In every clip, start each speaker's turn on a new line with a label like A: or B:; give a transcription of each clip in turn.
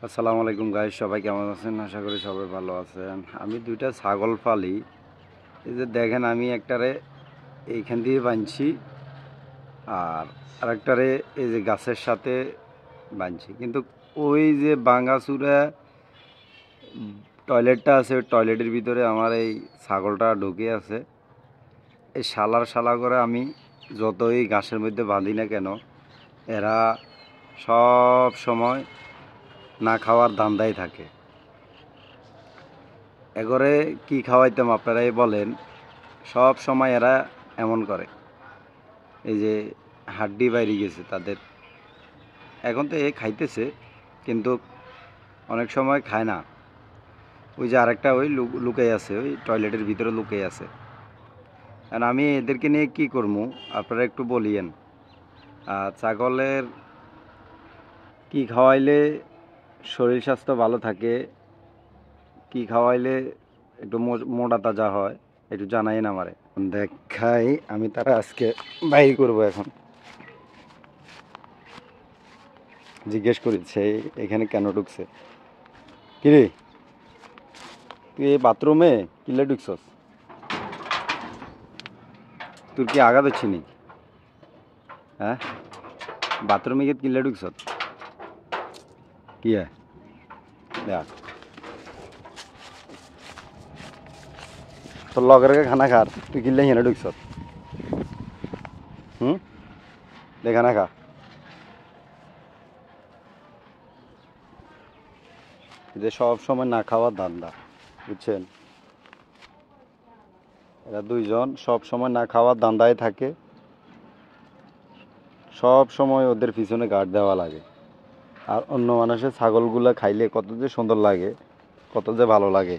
A: আসসালামু আলাইকুম গাইস, সবাই কেমন আছেন? আশা করি সবাই ভালো আছেন। আমি দুইটা ছাগল পালি। এই যে দেখেন, আমি একটারে এইখান দিয়ে বাঁধছি আর আরেকটারে এই যে গাছের সাথে বাঁধছি, কিন্তু ওই যে ভাঙাচুরা টয়লেটটা আছে, ওই টয়লেটের ভিতরে আমার এই ছাগলটা ঢুকে আছে। এই শালা করে আমি যতই ঘাসের মধ্যে বাঁধি না কেন, এরা সব সময় না খাওয়ার ধান্দায় থাকে। এগরে কি খাওয়াইতাম আপনারাই বলেন? সব সময় এরা এমন করে। এই যে হাড্ডি বাইরে গেছে তাদের, এখন তো এ খাইতেছে, কিন্তু অনেক সময় খায় না। ওই যে আরেকটা ওই লুকাই আছে, ওই টয়লেটের ভিতরে লুকাই আছে। আর আমি এদেরকে নিয়ে কি করবো আপনারা একটু বলিয়েন। ছাগলের কি খাওয়াইলে শরীর স্বাস্থ্য ভালো থাকে, কি খাওয়াইলে একটু মোটা তাজা হয়, একটু জানাইন আমারে। দেখাই আমি তারা আজকে বাইর করব। এখন জিজ্ঞেস করেছে এখানে কেন ঢুকছে। কিরে, তুই এই বাথরুমে কিলে ঢুকছস? তোর কি আঘাত হচ্ছে নি? হ্যাঁ, বাথরুমে গিয়ে কিলে ঢুকছস? কি দেখ, তোর লগের খানা খার, তুই কিনলে হেনে ঢুকছস? হুম, দে খানা খা। যে সব সময় না খাওয়ার ধান্দা, বুঝছেন? এরা দুইজন সব সময় না খাওয়ার ধান্দায় থাকে, সব সময় ওদের পিছনে গার্ড দেওয়া লাগে। আর অন্য মানুষের ছাগলগুলো খাইলে কত যে সুন্দর লাগে, কত যে ভালো লাগে,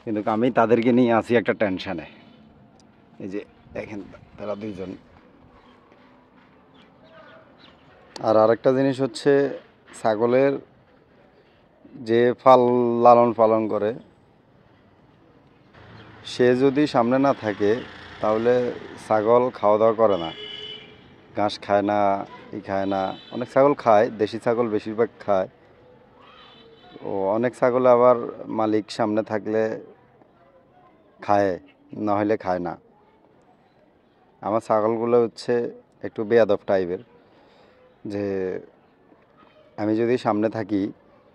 A: কিন্তু আমি তাদেরকে নিয়ে আসি একটা টেনশানে। এই যে দেখেন, তারা দুইজন। আর আরেকটা জিনিস হচ্ছে, ছাগলের যে লালন পালন করে, সে যদি সামনে না থাকে তাহলে ছাগল খাওয়া দাওয়া করে না, ঘাস খায় না, খায় না। অনেক ছাগল খায়, দেশি ছাগল বেশিরভাগ খায়। ও অনেক ছাগল আবার মালিক সামনে থাকলে খায়, না হলে খায় না। আমার ছাগলগুলো হচ্ছে একটু বেয়াদব টাইপের, যে আমি যদি সামনে থাকি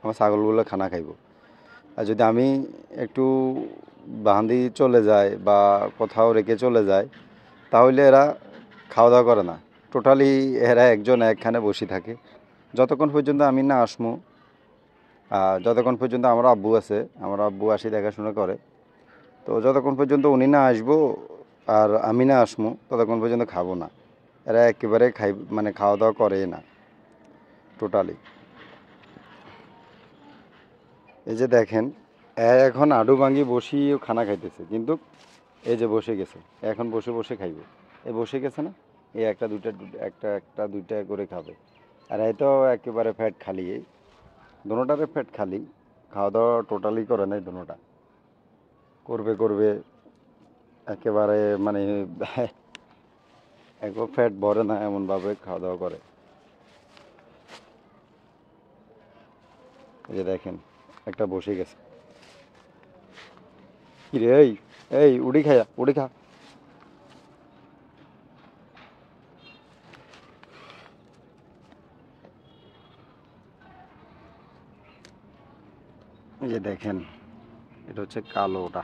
A: আমার ছাগলগুলো খানা খাইব, আর যদি আমি একটু বাঁধি চলে যায় বা কোথাও রেখে চলে যায়, তাহলে এরা খাওয়া দাওয়া করে না। টোটালি এরা একজন একখানে বসে থাকে যতক্ষণ পর্যন্ত আমি না আসমু। যতক্ষণ পর্যন্ত আমার আব্বু আছে, আমার আব্বু আসি দেখাশোনা করে, তো যতক্ষণ পর্যন্ত উনি না আসবো আর আমি না আসমু ততক্ষণ পর্যন্ত খাবো না। এরা একেবারে মানে খাওয়া দাওয়া করে না টোটালি। এই যে দেখেন, এখন আডু ভাঙ্গি বসিও খানা খাইতেছে, কিন্তু এই যে বসে গেছে, এখন বসে বসে খাইবে। এই বসে গেছে না, এই একটা দুইটা একটা একটা দুইটা করে খাবে। আর এই তো একেবারে ফ্যাট খালি, এই দুটারে ফ্যাট খালি, খাওয়া দাওয়া টোটালি করে নাই। দুটা করবে করবে একেবারে, মানে একবার ফ্যাট ভরে না এমনভাবে খাওয়া দাওয়া করে। এই যে দেখেন, একটা বসে গেছে। কি রে, এই এই উড়ি খায়া উড়ি খা। এই যে দেখেন, এটা হচ্ছে কালোটা।